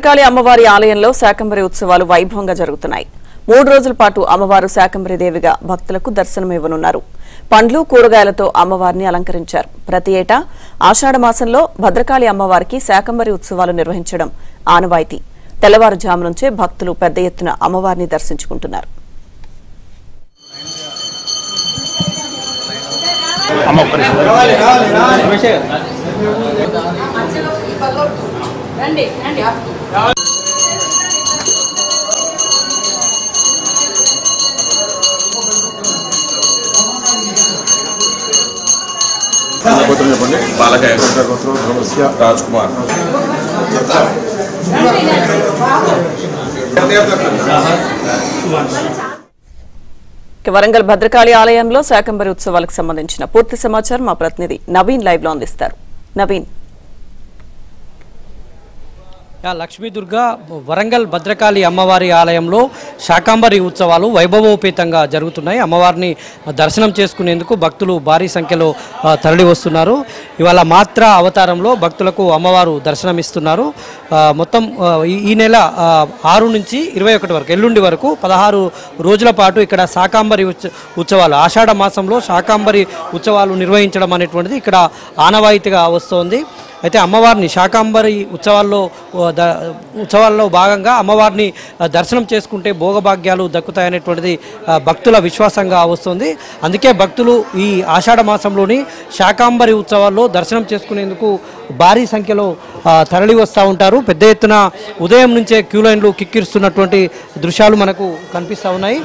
భద్రకాళి అమ్మవారి ఆలయంలో శాకంబరి ఉత్సవాలు వైభవంగా జరుగుతున్నాయి. 3 రోజుల పాటు అమ్మవారు శాకంబరి దేవిగా భక్తులకు దర్శనమివ్వనున్నారు. పండ్లు కూరగాయలతో అమ్మవారిని అలంకరించారు. ప్రతి ఏటా ఆషాఢ మాసంలో భద్రకాళి అమ్మవారికి శాకంబరి ఉత్సవాలు నిర్వహించడం ఆనవాయితీ. తెల్లవారుజాము నుంచే భక్తులు పెద్ద ఎత్తున అమ్మవారిని దర్శించుకుంటున్నారు. राजकुमार వరంగల్ భద్రకాళి ఆలయంలో శాకంబరి ఉత్సవాలకు సంబంధించిన పూర్తి సమాచారం మా ప్రతినిధి నవీన్ లైవ్ లో అందిస్తారు. నవీన్, లక్ష్మీదుర్గ వరంగల్ భద్రకాళి అమ్మవారి ఆలయంలో శాకంబరి ఉత్సవాలు వైభవోపేతంగా జరుగుతున్నాయి. అమ్మవారిని దర్శనం చేసుకునేందుకు భక్తులు భారీ సంఖ్యలో తరలి వస్తున్నారు. ఇవాళ మాత్ర అవతారంలో భక్తులకు అమ్మవారు దర్శనమిస్తున్నారు. మొత్తం ఈ నెల 6 నుంచి 21 వరకు, ఎల్లుండి వరకు 16 రోజుల పాటు ఇక్కడ శాకంబరి ఉత్సవాలు, ఆషాఢ మాసంలో శాకంబరి ఉత్సవాలు నిర్వహించడం అనేటువంటిది ఇక్కడ ఆనవాయితీగా వస్తోంది. అయితే అమ్మవారిని శాకంబరి ఉత్సవాల్లో భాగంగా అమ్మవారిని దర్శనం చేసుకుంటే భోగభాగ్యాలు దక్కుతాయనేటువంటిది భక్తుల విశ్వాసంగా వస్తుంది. అందుకే భక్తులు ఈ ఆషాఢ మాసంలోని శాకంబరి ఉత్సవాల్లో దర్శనం చేసుకునేందుకు భారీ సంఖ్యలో తరలి వస్తూ ఉంటారు. పెద్ద ఎత్తున ఉదయం నుంచే క్యూ లైన్లు కిక్కిరుస్తున్నటువంటి దృశ్యాలు మనకు కనిపిస్తూ ఉన్నాయి.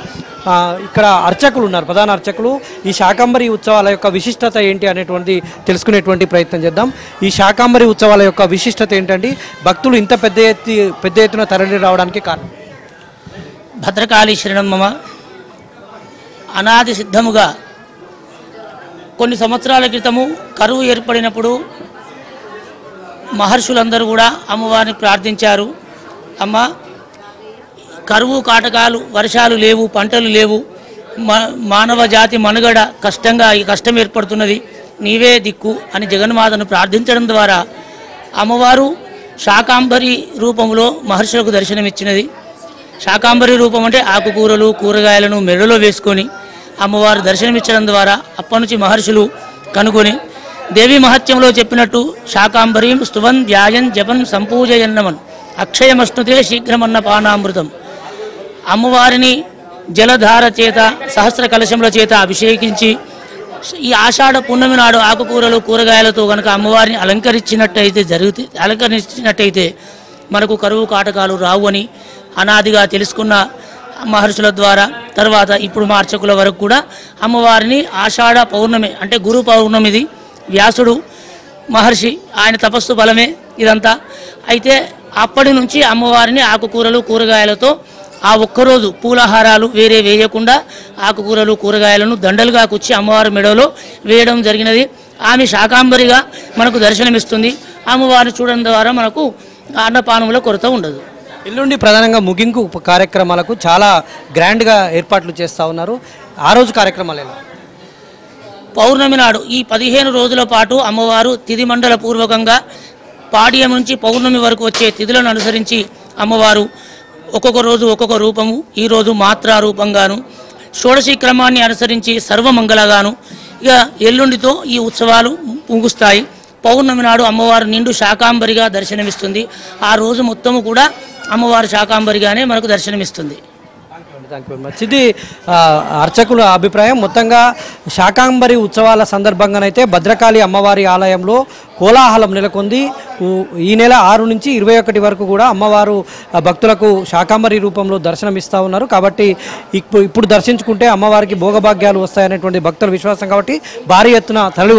ఇక్కడ అర్చకులు ఉన్నారు, ప్రధాన అర్చకులు. ఈ శాకంబరి ఉత్సవాల యొక్క విశిష్టత ఏంటి అనేటువంటి తెలుసుకునేటువంటి ప్రయత్నం చేద్దాం. ఈ శాకంబరి ఉత్సవాల యొక్క విశిష్టత ఏంటండి? భక్తులు ఇంత పెద్ద ఎత్తున తరలి రావడానికి కారణం? భద్రకాళి శరణమ్మ అనాది సిద్ధముగా కొన్ని సంవత్సరాల క్రితము కరువు ఏర్పడినప్పుడు మహర్షులందరూ కూడా అమ్మవారిని ప్రార్థించారు. అమ్మ, కరువు కాటకాలు, వర్షాలు లేవు, పంటలు లేవు, మానవ జాతి మనుగడ కష్టం ఏర్పడుతున్నది, నీవే దిక్కు అని జగన్మాతను ప్రార్థించడం ద్వారా అమ్మవారు శాకంబరి రూపంలో మహర్షులకు దర్శనమిచ్చినది. శాకంబరి రూపం అంటే ఆకుకూరలు కూరగాయలను మెడలో వేసుకొని అమ్మవారు దర్శనమిచ్చడం ద్వారా అప్పటి నుంచి మహర్షులు కనుగొని దేవి మహత్యంలో చెప్పినట్టు శాకంబరీం స్తువన్ ధ్యాయన్ జపన్ సంపూజయన్నమన్ అక్షయమశ్నుతే శీఘ్రమన్న పానామృతం. అమ్మవారిని జలధార చేత, సహస్ర కలశముల చేత అభిషేకించి ఈ ఆషాఢ పున్నమి నాడు ఆకుకూరలు కూరగాయలతో కనుక అమ్మవారిని అలంకరించినట్టయితే మనకు కరువు కాటకాలు రావు అని అనాదిగా తెలుసుకున్న మహర్షుల ద్వారా తర్వాత ఇప్పుడు మా అర్చకుల వరకు కూడా అమ్మవారిని ఆషాఢ పౌర్ణమి అంటే గురు పౌర్ణమిది, వ్యాసుడు మహర్షి ఆయన తపస్సు బలమే ఇదంతా. అయితే అప్పటి నుంచి అమ్మవారిని ఆకుకూరలు కూరగాయలతో ఆ ఒక్కరోజు పూలహారాలు వేరే వేయకుండా ఆకుకూరలు కూరగాయలను దండలుగా కుచ్చి అమ్మవారి మెడలో వేయడం జరిగినది. ఆమె శాకంబరిగా మనకు దర్శనమిస్తుంది. అమ్మవారిని చూడడం ద్వారా మనకు అన్నపానముల కొరత ఉండదు. ఎల్లుండి ప్రధానంగా ముగింపు కార్యక్రమాలకు చాలా గ్రాండ్గా ఏర్పాట్లు చేస్తూ ఉన్నారు. ఆ రోజు కార్యక్రమాలు ఎలా? పౌర్ణమి నాడు ఈ 15 రోజుల పాటు అమ్మవారు తిథి మండల పూర్వకంగా పాడ్యం నుంచి పౌర్ణమి వరకు వచ్చే తిథులను అనుసరించి అమ్మవారు ఒక్కొక్క రోజు ఒక్కొక్క రూపము, ఈరోజు మాత్రా రూపంగాను, షోడశీ క్రమాన్ని అనుసరించి సర్వమంగళగాను, ఇక ఎల్లుండితో ఈ ఉత్సవాలు ముగుస్తాయి. పౌర్ణమి నాడు అమ్మవారు నిండు శాకంబరిగా దర్శనమిస్తుంది. ఆ రోజు మొత్తము కూడా అమ్మవారు శాకంబరిగానే మనకు దర్శనమిస్తుంది. ఇది అర్చకుల అభిప్రాయం. మొత్తంగా శాకంబరి ఉత్సవాల సందర్భంగానైతే భద్రకాళి అమ్మవారి ఆలయంలో కోలాహలం నెలకొంది. ఈ నెల 6 నుంచి 21 వరకు కూడా అమ్మవారు భక్తులకు శాకంబరి రూపంలో దర్శనమిస్తూ ఉన్నారు. కాబట్టి ఇప్పుడు దర్శించుకుంటే అమ్మవారికి భోగభాగ్యాలు వస్తాయనేటువంటి భక్తుల విశ్వాసం. కాబట్టి భారీ ఎత్తున తరలి